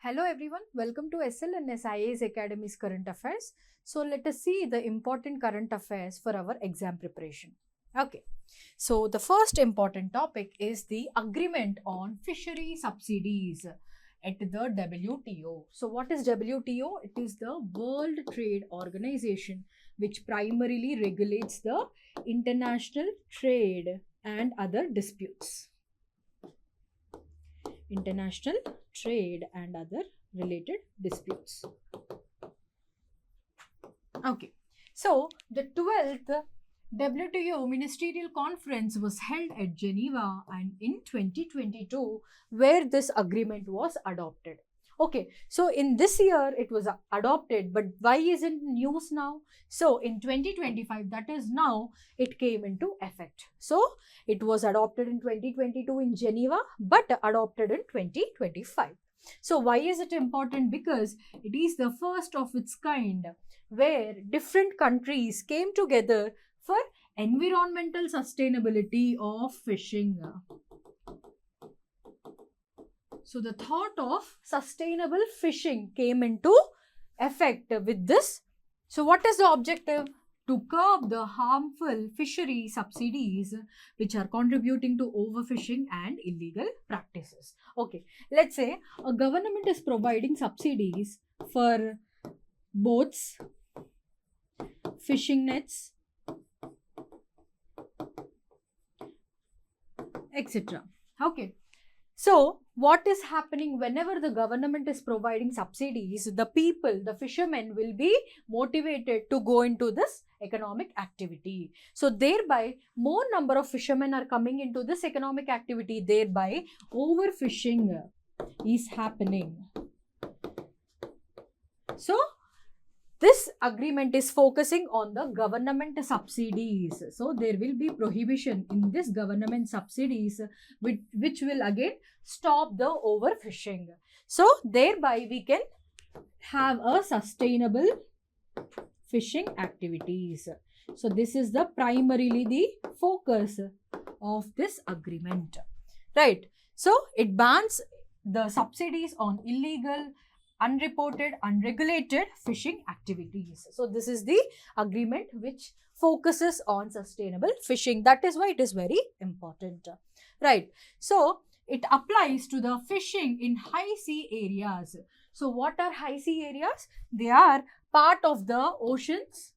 Hello everyone, welcome to SLNS IAS Academy's Current Affairs. So let us see the important current affairs for our exam preparation. Okay, so the first important topic is the agreement on fishery subsidies at the WTO. So what is WTO? It is the World Trade Organization which primarily regulates the international trade and other disputes. International trade and other related disputes. Okay, so the 12th WTO Ministerial Conference was held at Geneva and in 2022 where this agreement was adopted. Okay, so in this year it was adopted, but why is it news now? So in 2025, that is now, it came into effect. So it was adopted in 2022 in Geneva, but adopted in 2025. So why is it important? Because it is the first of its kind where different countries came together for environmental sustainability of fishing. So the thought of sustainable fishing came into effect with this. So what is the objective? To curb the harmful fishery subsidies which are contributing to overfishing and illegal practices. Okay, let's say a government is providing subsidies for boats, fishing nets, etc. Okay. So, what is happening whenever the government is providing subsidies, the people, the fishermen will be motivated to go into this economic activity. So, thereby, more number of fishermen are coming into this economic activity, thereby overfishing is happening. So, this agreement is focusing on the government subsidies. So, there will be prohibition in this government subsidies which will again stop the overfishing. So, thereby we can have a sustainable fishing activities. So, this is the primarily the focus of this agreement. Right. So, it bans the subsidies on illegal, unreported, unregulated fishing activities. So this is the agreement which focuses on sustainable fishing. That is why it is very important. Right. So it applies to the fishing in high sea areas. So what are high sea areas? They are part of the oceans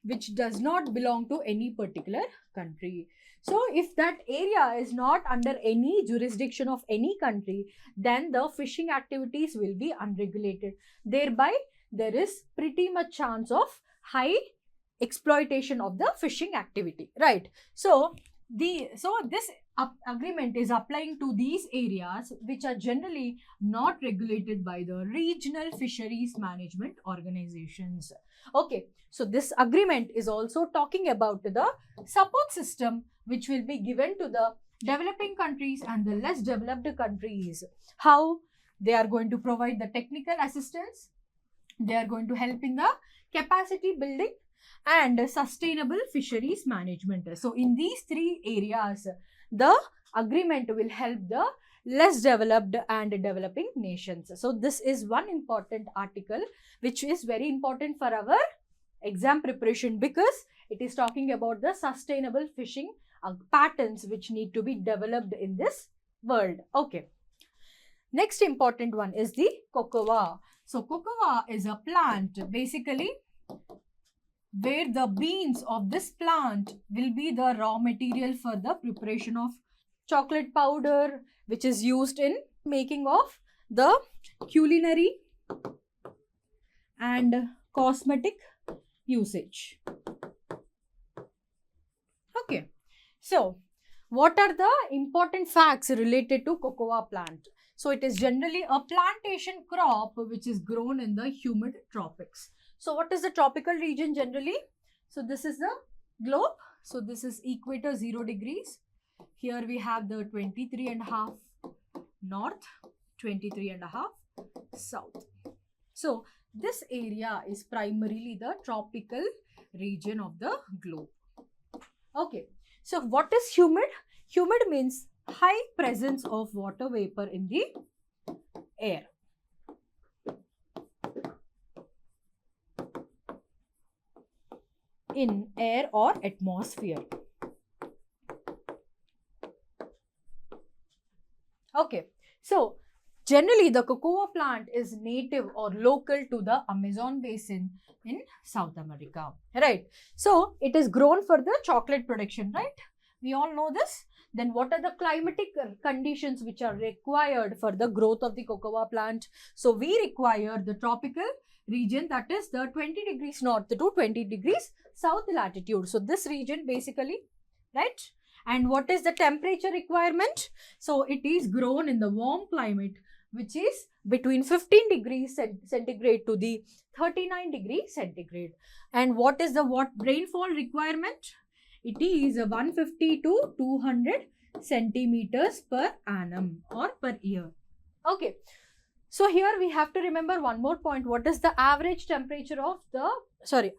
which does not belong to any particular country. So, if that area is not under any jurisdiction of any country, then the fishing activities will be unregulated. Thereby, there is pretty much chance of high exploitation of the fishing activity, right? So, this agreement is applying to these areas which are generally not regulated by the regional fisheries management organizations. Okay, so this agreement is also talking about the support system which will be given to the developing countries and the less developed countries. How they are going to provide the technical assistance, they are going to help in the capacity building and sustainable fisheries management. So in these three areas, the agreement will help the less developed and developing nations. So this is one important article which is very important for our exam preparation because it is talking about the sustainable fishing patterns which need to be developed in this world. Okay. Next important one is the cocoa. So cocoa is a plant basically where the beans of this plant will be the raw material for the preparation of chocolate powder which is used in making of the culinary and cosmetic usage. Okay. So, what are the important facts related to cocoa plant? So, it is generally a plantation crop which is grown in the humid tropics. So, what is the tropical region generally? So, this is the globe. So, this is equator 0 degrees. Here we have the 23.5 north, 23.5 south. So, this area is primarily the tropical region of the globe. Okay. So, what is humid? Humid means high presence of water vapor in the air. In air or atmosphere. Okay, so generally the cocoa plant is native or local to the Amazon basin in South America, right? So it is grown for the chocolate production, right? We all know this. Then what are the climatic conditions which are required for the growth of the cocoa plant? So we require the tropical region, that is the 20 degrees north to 20 degrees south latitude. So this region basically, right? And what is the temperature requirement? So it is grown in the warm climate, which is between 15 degrees centigrade to the 39 degrees centigrade. And what is the rainfall requirement? It is 150 to 200 centimeters per annum or per year. Okay. So here we have to remember one more point. What is the average temperature of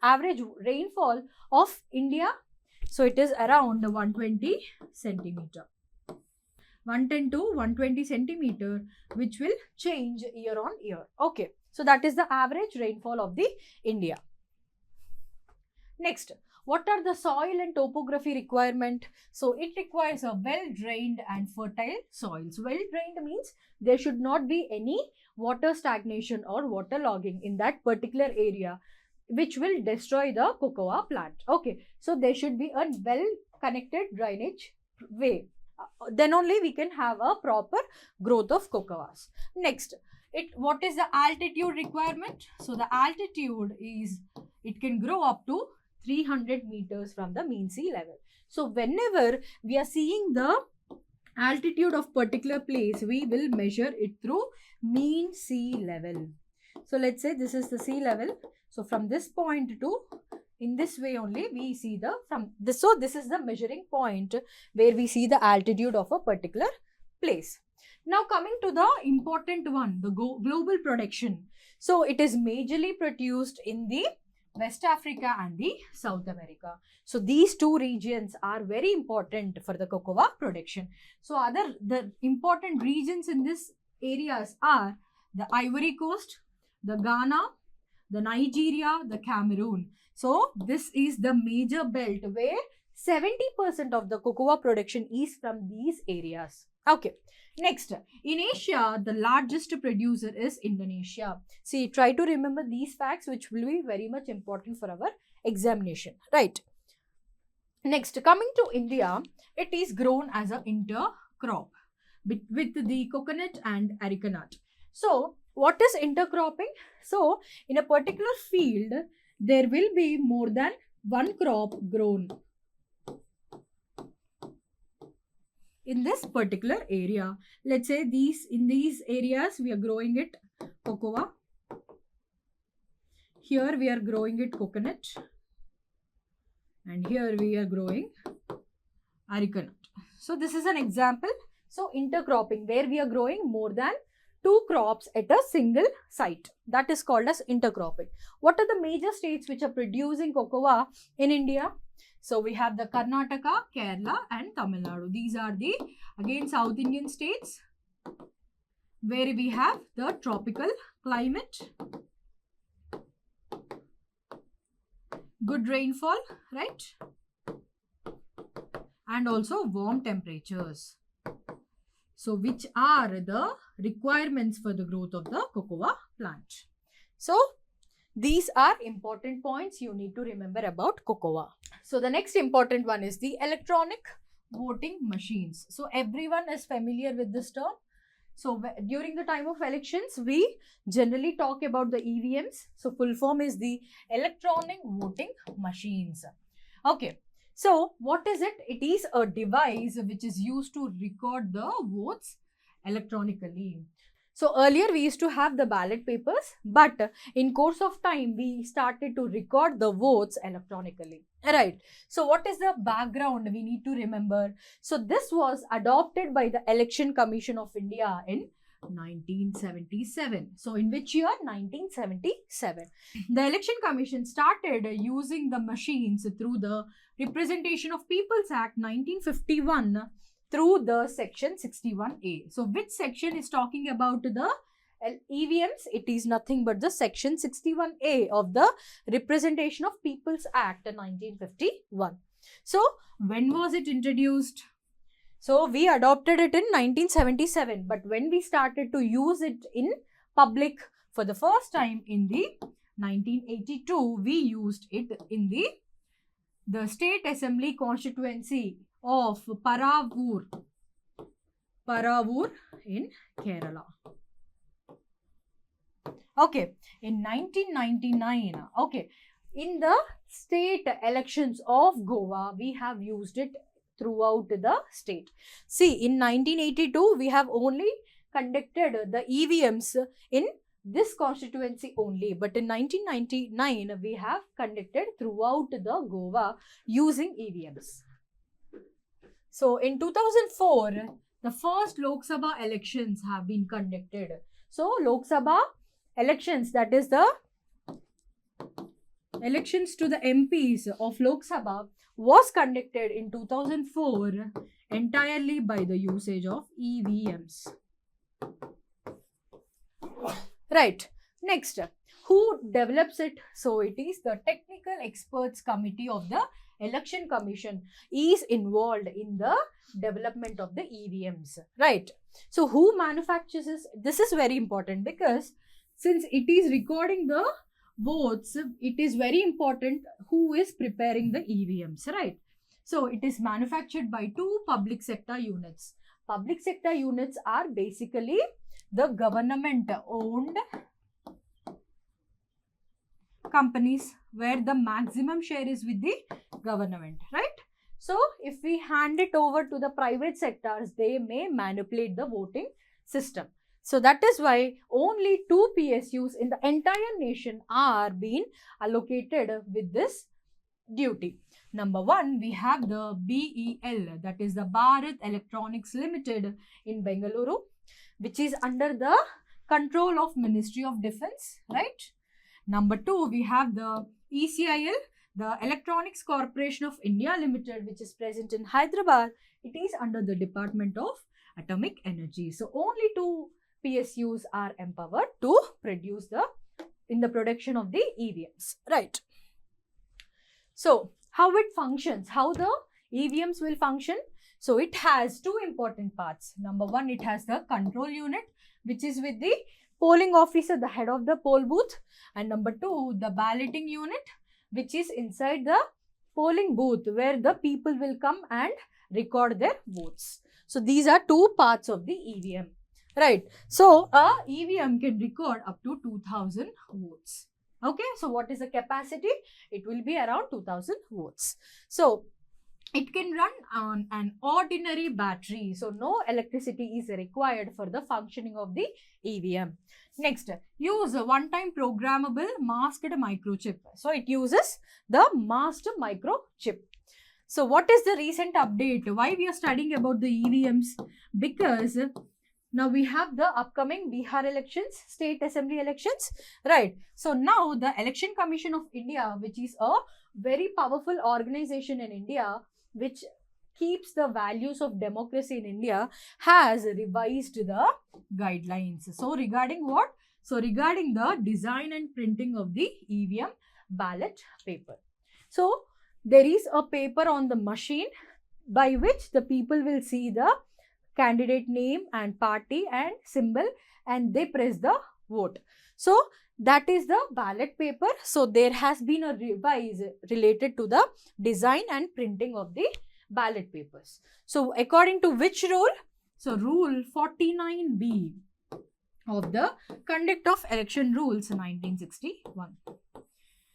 average rainfall of India? So it is around 120 centimeter. 110 to 120 centimeter, which will change year on year. Okay. So that is the average rainfall of the India. Next, what are the soil and topography requirement? So it requires a well-drained and fertile soils. Well-drained means there should not be any water stagnation or water logging in that particular area, which will destroy the cocoa plant. Okay, so there should be a well-connected drainage way. Then only we can have a proper growth of cocoas. Next, what is the altitude requirement? So the altitude is, it can grow up to 300 meters from the mean sea level. So whenever we are seeing the altitude of particular place, we will measure it through mean sea level. So let's say this is the sea level. So from this point to, in this way only we see the, so this is the measuring point where we see the altitude of a particular place. Now coming to the important one, the global production. So it is majorly produced in the West Africa and the South America. So these two regions are very important for the cocoa production. So the important regions in these areas are the Ivory Coast, the Ghana, the Nigeria, the Cameroon. So this is the major belt where 70% of the cocoa production is from these areas. Okay. Next, in Asia, the largest producer is Indonesia. See, try to remember these facts, which will be very much important for our examination, right? Next, coming to India, it is grown as an intercrop with the coconut and areca nut. So, what is intercropping? So, in a particular field, there will be more than one crop grown in this particular area. Let's say in these areas we are growing it cocoa. Here we are growing it coconut. And here we are growing areca nut. So this is an example. So intercropping, where we are growing more than 2 crops at a single site. That is called as intercropping. What are the major states which are producing cocoa in India? So we have the Karnataka, Kerala and Tamil Nadu. These are the, again, South Indian states where we have the tropical climate, good rainfall, right? And also warm temperatures. So which are the requirements for the growth of the cocoa plant. So these are important points you need to remember about cocoa. So the next important one is the electronic voting machines. So everyone is familiar with this term. So during the time of elections, we generally talk about the EVMs. So full form is the electronic voting machines. Okay. So what is it? It is a device which is used to record the votes electronically. So earlier we used to have the ballot papers, but in course of time we started to record the votes electronically. Right. So what is the background we need to remember? So this was adopted by the Election Commission of India in 1977. So in which year? 1977. The Election Commission started using the machines through the Representation of People's Act 1951 through the section 61A. So which section is talking about the EVMs, it is nothing but the section 61A of the Representation of People's Act 1951. So when was it introduced? So we adopted it in 1977, but when we started to use it in public for the first time in the 1982, we used it in the State Assembly constituency of Paravur in Kerala. Okay, in 1999, okay, in the state elections of Goa, we have used it throughout the state. See, in 1982, we have only conducted the EVMs in this constituency only, but in 1999, we have conducted throughout the Goa using EVMs. So, in 2004, the first Lok Sabha elections have been conducted. So, Lok Sabha elections, that is the elections to the MPs of Lok Sabha, was conducted in 2004 entirely by the usage of EVMs. Right. Next, who develops it? So it is the Technical Experts Committee of the Election Commission is involved in the development of the EVMs. Right. So who manufactures this? This is very important because since it is recording the votes, it is very important who is preparing the EVMs, right? So it is manufactured by two public sector units. Public sector units are basically the government owned companies where the maximum share is with the government, right? So if we hand it over to the private sectors, they may manipulate the voting system. So that is why only 2 PSUs in the entire nation are being allocated with this duty. Number 1, we have the BEL, that is the Bharat Electronics Limited in Bengaluru, which is under the control of Ministry of Defence, right? Number 2, we have the ECIL, the Electronics Corporation of India Limited, which is present in Hyderabad. It is under the Department of Atomic Energy. So only 2 PSUs are empowered to produce in the production of the EVMs, right? So how it functions, how the EVMs will function? So it has 2 important parts. Number 1, it has the control unit, which is with the polling officer, the head of the poll booth, and number 2, the balloting unit, which is inside the polling booth where the people will come and record their votes. So these are 2 parts of the EVM. Right. So a EVM can record up to 2000 votes. Okay. So what is the capacity? It will be around 2000 votes. So it can run on an ordinary battery. So no electricity is required for the functioning of the EVM. Next, use a one-time programmable masked microchip. So it uses the masked microchip. So what is the recent update? Why we are studying about the EVMs? Because now we have the upcoming Bihar elections, state assembly elections, right? So now the Election Commission of India, which is a very powerful organization in India, which keeps the values of democracy in India, has revised the guidelines. So regarding what? So regarding the design and printing of the EVM ballot paper. So there is a paper on the machine by which the people will see the candidate name and party and symbol and they press the vote. So that is the ballot paper. So there has been a revise related to the design and printing of the ballot papers. So according to which rule? So rule 49B of the Conduct of Election Rules 1961.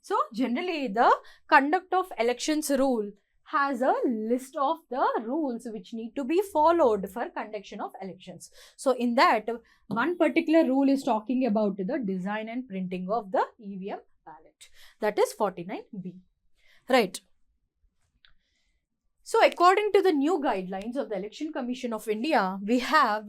So generally the Conduct of Elections rule has a list of the rules which need to be followed for conduction of elections. So in that, one particular rule is talking about the design and printing of the EVM ballot. That is 49B. Right. So according to the new guidelines of the Election Commission of India, we are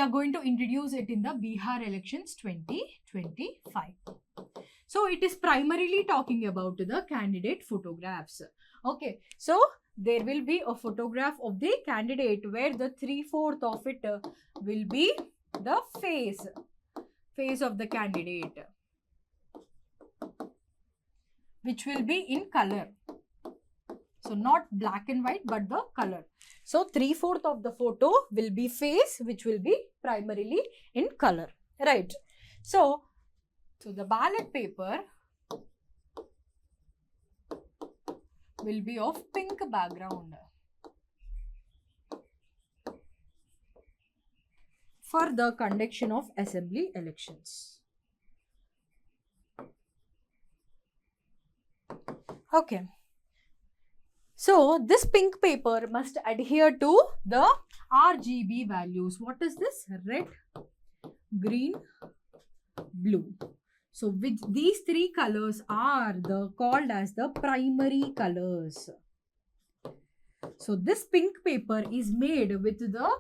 going to introduce it in the Bihar elections 2025. So it is primarily talking about the candidate photographs. Okay, so there will be a photograph of the candidate where the 3/4 of it will be the face of the candidate, which will be in color. So not black and white, but the color. So 3/4 of the photo will be face, which will be primarily in color, right? So the ballot paper will be of pink background for the conduction of assembly elections. Okay. So this pink paper must adhere to the RGB values. What is this? Red, green, blue. So with these three colors are called as the primary colors. So this pink paper is made with the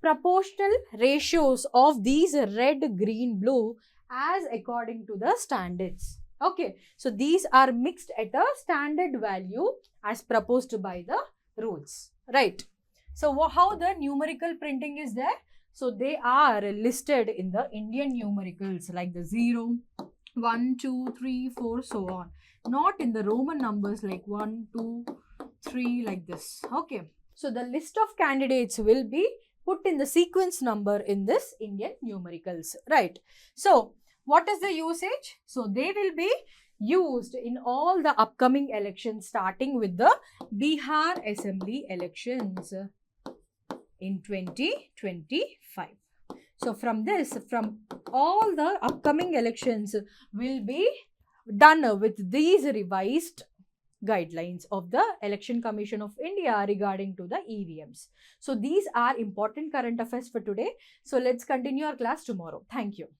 proportional ratios of these red, green, blue as according to the standards. Okay, so these are mixed at a standard value as proposed by the rules, right? So how the numerical printing is there? So they are listed in the Indian numericals like the 0, 1, 2, 3, 4, so on. Not in the Roman numbers like 1, 2, 3 like this. Okay, so the list of candidates will be put in the sequence number in this Indian numericals, right? So what is the usage? So they will be used in all the upcoming elections starting with the Bihar Assembly elections in 2025. So from all the upcoming elections will be done with these revised guidelines of the Election Commission of India regarding to the EVMs. So these are important current affairs for today. So let's continue our class tomorrow. Thank you.